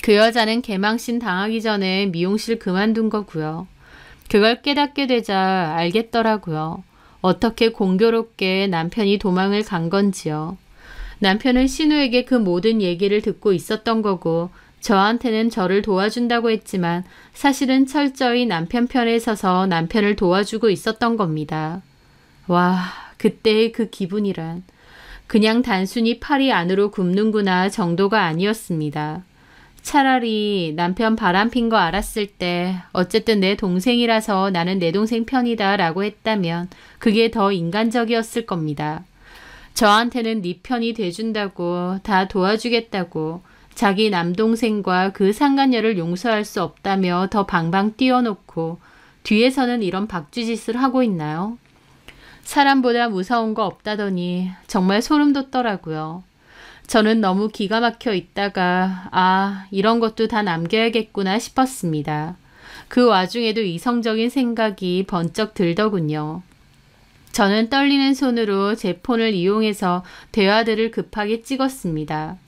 그 여자는 개망신 당하기 전에 미용실 그만둔 거고요. 그걸 깨닫게 되자 알겠더라고요. 어떻게 공교롭게 남편이 도망을 간 건지요. 남편은 신우에게 그 모든 얘기를 듣고 있었던 거고 저한테는 저를 도와준다고 했지만 사실은 철저히 남편 편에 서서 남편을 도와주고 있었던 겁니다. 와, 그때의 그 기분이란 그냥 단순히 팔이 안으로 굽는구나 정도가 아니었습니다. 차라리 남편 바람핀 거 알았을 때 어쨌든 내 동생이라서 나는 내 동생 편이다 라고 했다면 그게 더 인간적이었을 겁니다. 저한테는 네 편이 돼준다고 다 도와주겠다고 자기 남동생과 그 상간녀를 용서할 수 없다며 더 방방 뛰어놓고 뒤에서는 이런 박쥐짓을 하고 있나요? 사람보다 무서운 거 없다더니 정말 소름 돋더라고요. 저는 너무 기가 막혀 있다가 이런 것도 다 남겨야겠구나 싶었습니다. 그 와중에도 이성적인 생각이 번쩍 들더군요. 저는 떨리는 손으로 제 폰을 이용해서 대화들을 급하게 찍었습니다.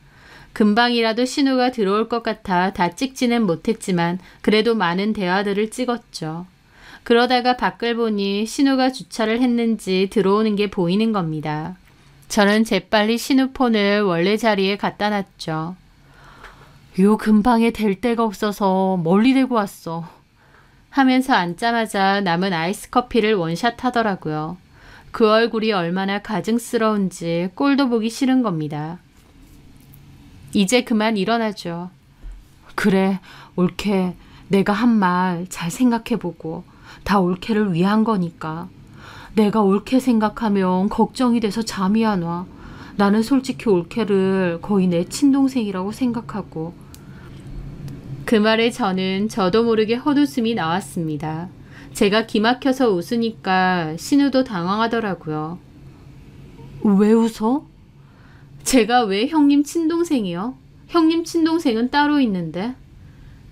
금방이라도 신우가 들어올 것 같아 다 찍지는 못했지만 그래도 많은 대화들을 찍었죠. 그러다가 밖을 보니 신우가 주차를 했는지 들어오는 게 보이는 겁니다. 저는 재빨리 신우 폰을 원래 자리에 갖다 놨죠. 요 근방에 댈 데가 없어서 멀리 대고 왔어. 하면서 앉자마자 남은 아이스 커피를 원샷 하더라고요. 그 얼굴이 얼마나 가증스러운지 꼴도 보기 싫은 겁니다. 이제 그만 일어나죠. 그래, 올케. 내가 한 말 잘 생각해보고 다 올케를 위한 거니까. 내가 올케 생각하면 걱정이 돼서 잠이 안 와. 나는 솔직히 올케를 거의 내 친동생이라고 생각하고. 그 말에 저도 모르게 헛웃음이 나왔습니다. 제가 기막혀서 웃으니까 신우도 당황하더라고요. 왜 웃어? 제가 왜 형님 친동생이요? 형님 친동생은 따로 있는데.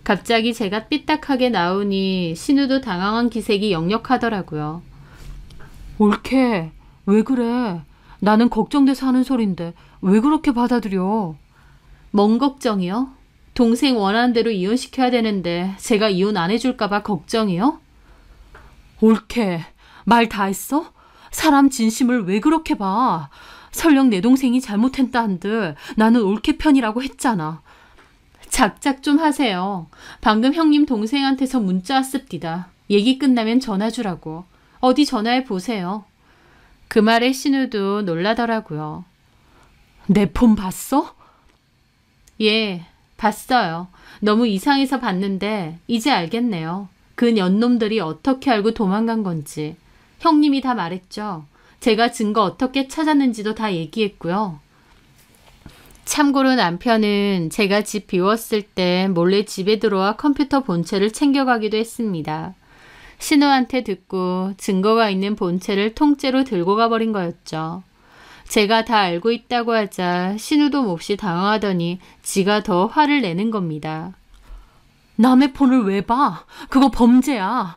갑자기 제가 삐딱하게 나오니 신우도 당황한 기색이 역력하더라고요. 올케, 왜 그래? 나는 걱정돼서 하는 소린데 왜 그렇게 받아들여? 뭔 걱정이요? 동생 원하는 대로 이혼시켜야 되는데 제가 이혼 안 해줄까 봐 걱정이요? 올케, 말 다 했어? 사람 진심을 왜 그렇게 봐? 설령 내 동생이 잘못했다 한들 나는 올케 편이라고 했잖아. 작작 좀 하세요. 방금 형님 동생한테서 문자 왔습디다. 얘기 끝나면 전화 주라고. 어디 전화해 보세요. 그 말에 신우도 놀라더라고요. 내 폰 봤어? 예, 봤어요. 너무 이상해서 봤는데 이제 알겠네요. 그 년놈들이 어떻게 알고 도망간 건지. 형님이 다 말했죠. 제가 증거 어떻게 찾았는지도 다 얘기했고요. 참고로 남편은 제가 집 비웠을 때 몰래 집에 들어와 컴퓨터 본체를 챙겨가기도 했습니다. 신우한테 듣고 증거가 있는 본체를 통째로 들고 가버린 거였죠. 제가 다 알고 있다고 하자 신우도 몹시 당황하더니 지가 더 화를 내는 겁니다. 남의 폰을 왜 봐? 그거 범죄야.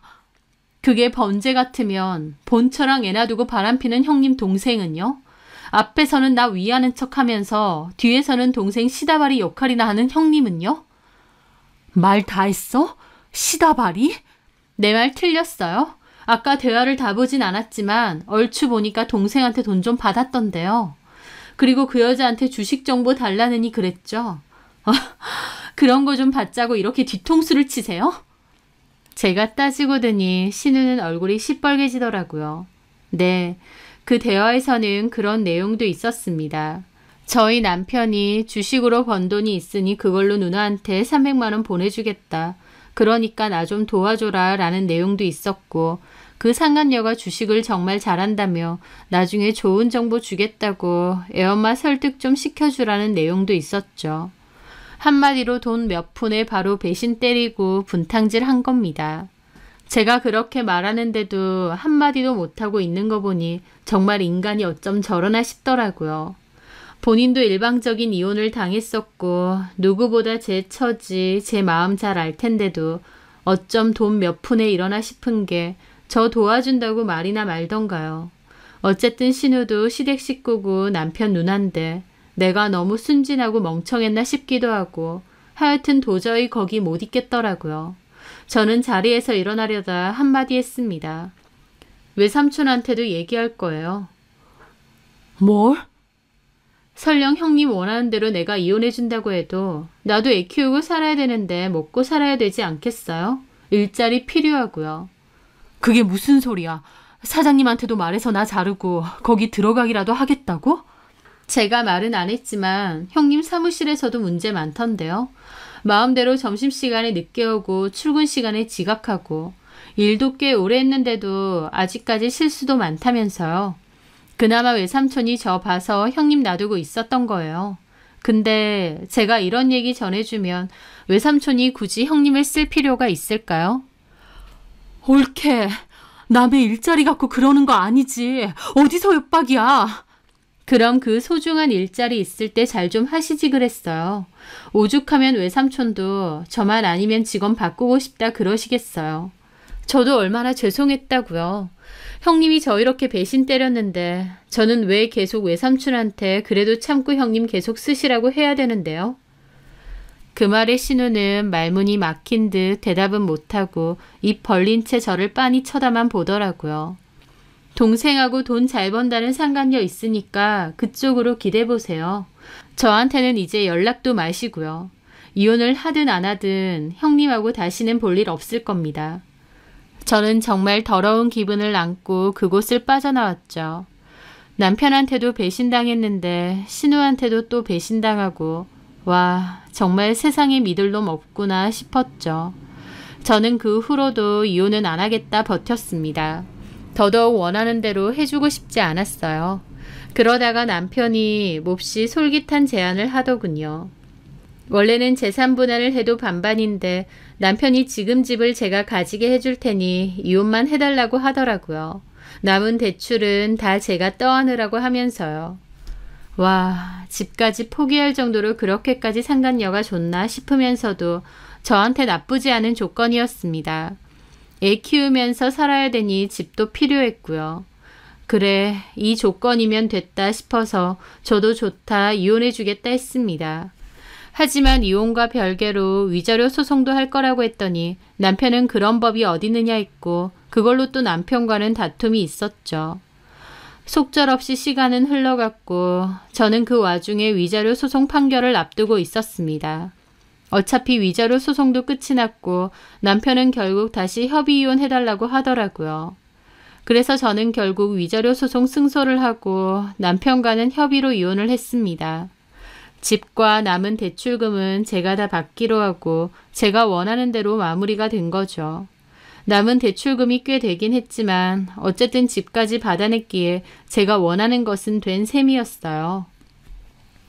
그게 범죄 같으면 본처랑 애 놔두고 바람피는 형님 동생은요? 앞에서는 나 위하는 척하면서 뒤에서는 동생 시다발이 역할이나 하는 형님은요? 말 다 했어? 시다발이? 내 말 틀렸어요? 아까 대화를 다 보진 않았지만 얼추 보니까 동생한테 돈 좀 받았던데요. 그리고 그 여자한테 주식 정보 달라느니 그랬죠. 그런 거 좀 받자고 이렇게 뒤통수를 치세요? 제가 따지고 드니 신우는 얼굴이 시뻘개지더라고요. 네, 그 대화에서는 그런 내용도 있었습니다. 저희 남편이 주식으로 번 돈이 있으니 그걸로 누나한테 300만 원 보내주겠다. 그러니까 나 좀 도와줘라 라는 내용도 있었고 그 상간녀가 주식을 정말 잘한다며 나중에 좋은 정보 주겠다고 애엄마 설득 좀 시켜주라는 내용도 있었죠. 한마디로 돈 몇 푼에 바로 배신 때리고 분탕질 한 겁니다. 제가 그렇게 말하는데도 한마디도 못하고 있는 거 보니 정말 인간이 어쩜 저러나 싶더라고요. 본인도 일방적인 이혼을 당했었고 누구보다 제 처지, 제 마음 잘 알 텐데도 어쩜 돈 몇 푼에 이러나 싶은 게 저 도와준다고 말이나 말던가요. 어쨌든 신우도 시댁 식구고 남편 누난데 내가 너무 순진하고 멍청했나 싶기도 하고 하여튼 도저히 거기 못 있겠더라고요. 저는 자리에서 일어나려다 한마디 했습니다. 외삼촌한테도 얘기할 거예요. 뭘? 설령 형님 원하는 대로 내가 이혼해준다고 해도 나도 애 키우고 살아야 되는데 먹고 살아야 되지 않겠어요? 일자리 필요하고요. 그게 무슨 소리야? 사장님한테도 말해서 나 자르고 거기 들어가기라도 하겠다고? 제가 말은 안 했지만 형님 사무실에서도 문제 많던데요. 마음대로 점심시간에 늦게 오고 출근 시간에 지각하고 일도 꽤 오래 했는데도 아직까지 실수도 많다면서요. 그나마 외삼촌이 저 봐서 형님 놔두고 있었던 거예요. 근데 제가 이런 얘기 전해주면 외삼촌이 굳이 형님을 쓸 필요가 있을까요? 옳게. 남의 일자리 갖고 그러는 거 아니지. 어디서 협박이야. 그럼 그 소중한 일자리 있을 때 잘 좀 하시지 그랬어요. 오죽하면 외삼촌도 저만 아니면 직원 바꾸고 싶다 그러시겠어요. 저도 얼마나 죄송했다고요. 형님이 저 이렇게 배신 때렸는데 저는 왜 계속 외삼촌한테 그래도 참고 형님 계속 쓰시라고 해야 되는데요. 그 말에 신우는 말문이 막힌 듯 대답은 못하고 입 벌린 채 저를 빤히 쳐다만 보더라고요. 동생하고 돈 잘 번다는 상간녀 있으니까 그쪽으로 기대보세요. 저한테는 이제 연락도 마시고요. 이혼을 하든 안 하든 형님하고 다시는 볼 일 없을 겁니다. 저는 정말 더러운 기분을 안고 그곳을 빠져나왔죠. 남편한테도 배신당했는데 신우한테도 또 배신당하고 와, 정말 세상에 믿을 놈 없구나 싶었죠. 저는 그 후로도 이혼은 안 하겠다 버텼습니다. 더더욱 원하는 대로 해주고 싶지 않았어요. 그러다가 남편이 몹시 솔깃한 제안을 하더군요. 원래는 재산 분할을 해도 반반인데 남편이 지금 집을 제가 가지게 해줄 테니 이혼만 해달라고 하더라고요. 남은 대출은 다 제가 떠안으라고 하면서요. 와, 집까지 포기할 정도로 그렇게까지 상간녀가 좋나 싶으면서도 저한테 나쁘지 않은 조건이었습니다. 애 키우면서 살아야 되니 집도 필요했고요. 그래, 이 조건이면 됐다 싶어서 저도 좋다 이혼해주겠다 했습니다. 하지만 이혼과 별개로 위자료 소송도 할 거라고 했더니 남편은 그런 법이 어디 있느냐 했고 그걸로 또 남편과는 다툼이 있었죠. 속절없이 시간은 흘러갔고 저는 그 와중에 위자료 소송 판결을 앞두고 있었습니다. 어차피 위자료 소송도 끝이 났고 남편은 결국 다시 협의 이혼해달라고 하더라고요. 그래서 저는 결국 위자료 소송 승소를 하고 남편과는 협의로 이혼을 했습니다. 집과 남은 대출금은 제가 다 받기로 하고 제가 원하는 대로 마무리가 된 거죠. 남은 대출금이 꽤 되긴 했지만 어쨌든 집까지 받아냈기에 제가 원하는 것은 된 셈이었어요.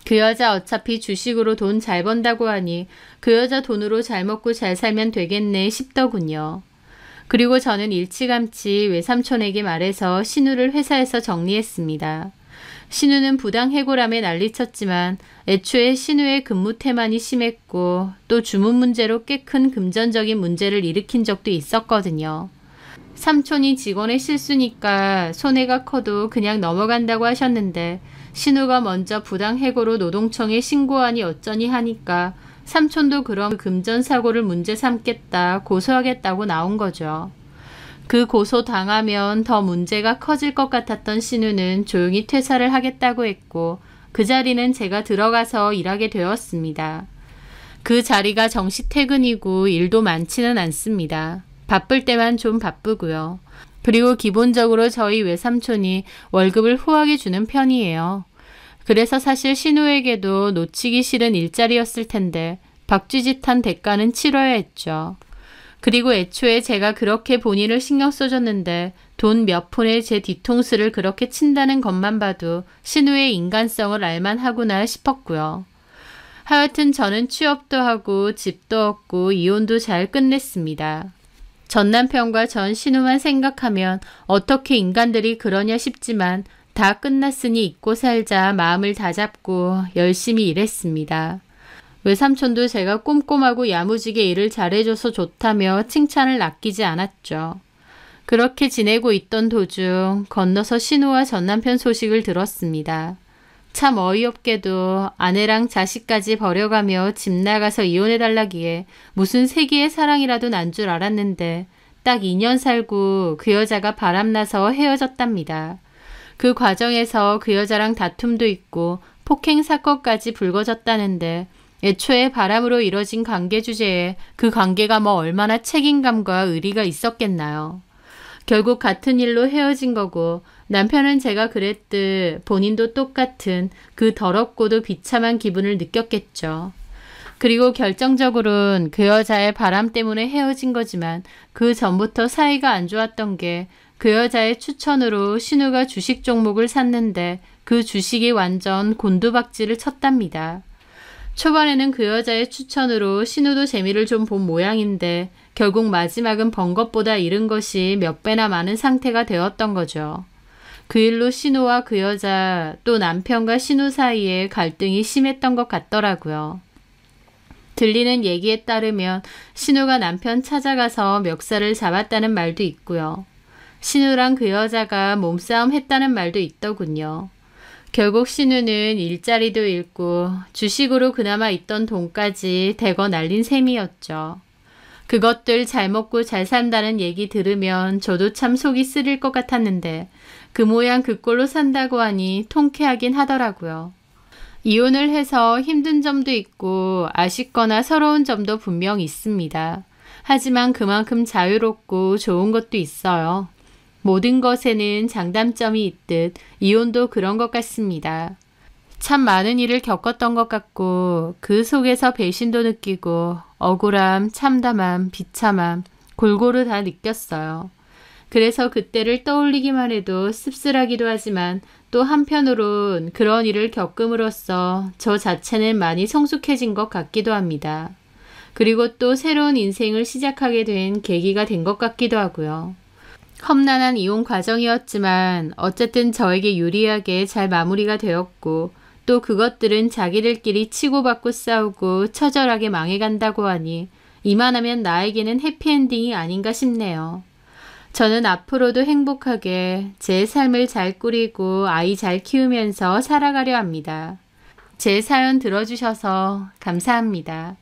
그 여자 어차피 주식으로 돈 잘 번다고 하니 그 여자 돈으로 잘 먹고 잘 살면 되겠네 싶더군요. 그리고 저는 일찌감치 외삼촌에게 말해서 신우를 회사에서 정리했습니다. 신우는 부당해고람에 난리쳤지만 애초에 신우의 근무 태만이 심했고 또 주문 문제로 꽤 큰 금전적인 문제를 일으킨 적도 있었거든요. 삼촌이 직원의 실수니까 손해가 커도 그냥 넘어간다고 하셨는데 신우가 먼저 부당해고로 노동청에 신고하니 어쩌니 하니까 삼촌도 그럼 금전사고를 문제 삼겠다 고소하겠다고 나온 거죠. 그 고소 당하면 더 문제가 커질 것 같았던 신우는 조용히 퇴사를 하겠다고 했고 그 자리는 제가 들어가서 일하게 되었습니다. 그 자리가 정시 퇴근이고 일도 많지는 않습니다. 바쁠 때만 좀 바쁘고요. 그리고 기본적으로 저희 외삼촌이 월급을 후하게 주는 편이에요. 그래서 사실 신우에게도 놓치기 싫은 일자리였을 텐데 박쥐짓한 대가는 치러야 했죠. 그리고 애초에 제가 그렇게 본인을 신경 써줬는데 돈 몇 푼에 제 뒤통수를 그렇게 친다는 것만 봐도 신우의 인간성을 알만하구나 싶었고요. 하여튼 저는 취업도 하고 집도 얻고 이혼도 잘 끝냈습니다. 전 남편과 전 신우만 생각하면 어떻게 인간들이 그러냐 싶지만 다 끝났으니 잊고 살자 마음을 다잡고 열심히 일했습니다. 외삼촌도 제가 꼼꼼하고 야무지게 일을 잘해줘서 좋다며 칭찬을 아끼지 않았죠. 그렇게 지내고 있던 도중 건너서 신우와 전 남편 소식을 들었습니다. 참 어이없게도 아내랑 자식까지 버려가며 집 나가서 이혼해달라기에 무슨 세기의 사랑이라도 난 줄 알았는데 딱 2년 살고 그 여자가 바람나서 헤어졌답니다. 그 과정에서 그 여자랑 다툼도 있고 폭행 사건까지 불거졌다는데 애초에 바람으로 이뤄진 관계 주제에 그 관계가 뭐 얼마나 책임감과 의리가 있었겠나요. 결국 같은 일로 헤어진 거고 남편은 제가 그랬듯 본인도 똑같은 그 더럽고도 비참한 기분을 느꼈겠죠. 그리고 결정적으로는 그 여자의 바람 때문에 헤어진 거지만 그 전부터 사이가 안 좋았던 게 그 여자의 추천으로 신우가 주식 종목을 샀는데 그 주식이 완전 곤두박질을 쳤답니다. 초반에는 그 여자의 추천으로 신우도 재미를 좀 본 모양인데 결국 마지막은 번 것보다 잃은 것이 몇 배나 많은 상태가 되었던 거죠. 그 일로 신우와 그 여자 또 남편과 신우 사이에 갈등이 심했던 것 같더라고요. 들리는 얘기에 따르면 신우가 남편 찾아가서 멱살을 잡았다는 말도 있고요. 신우랑 그 여자가 몸싸움 했다는 말도 있더군요. 결국 신우는 일자리도 잃고 주식으로 그나마 있던 돈까지 대거 날린 셈이었죠. 그것들 잘 먹고 잘 산다는 얘기 들으면 저도 참 속이 쓰릴 것 같았는데 그 모양 그 꼴로 산다고 하니 통쾌하긴 하더라고요. 이혼을 해서 힘든 점도 있고 아쉽거나 서러운 점도 분명 있습니다. 하지만 그만큼 자유롭고 좋은 것도 있어요. 모든 것에는 장단점이 있듯 이혼도 그런 것 같습니다. 참 많은 일을 겪었던 것 같고 그 속에서 배신도 느끼고 억울함, 참담함, 비참함 골고루 다 느꼈어요. 그래서 그때를 떠올리기만 해도 씁쓸하기도 하지만 또 한편으론 그런 일을 겪음으로써 저 자체는 많이 성숙해진 것 같기도 합니다. 그리고 또 새로운 인생을 시작하게 된 계기가 된 것 같기도 하고요. 험난한 이혼 과정이었지만 어쨌든 저에게 유리하게 잘 마무리가 되었고 또 그것들은 자기들끼리 치고받고 싸우고 처절하게 망해간다고 하니 이만하면 나에게는 해피엔딩이 아닌가 싶네요. 저는 앞으로도 행복하게 제 삶을 잘 꾸리고 아이 잘 키우면서 살아가려 합니다. 제 사연 들어주셔서 감사합니다.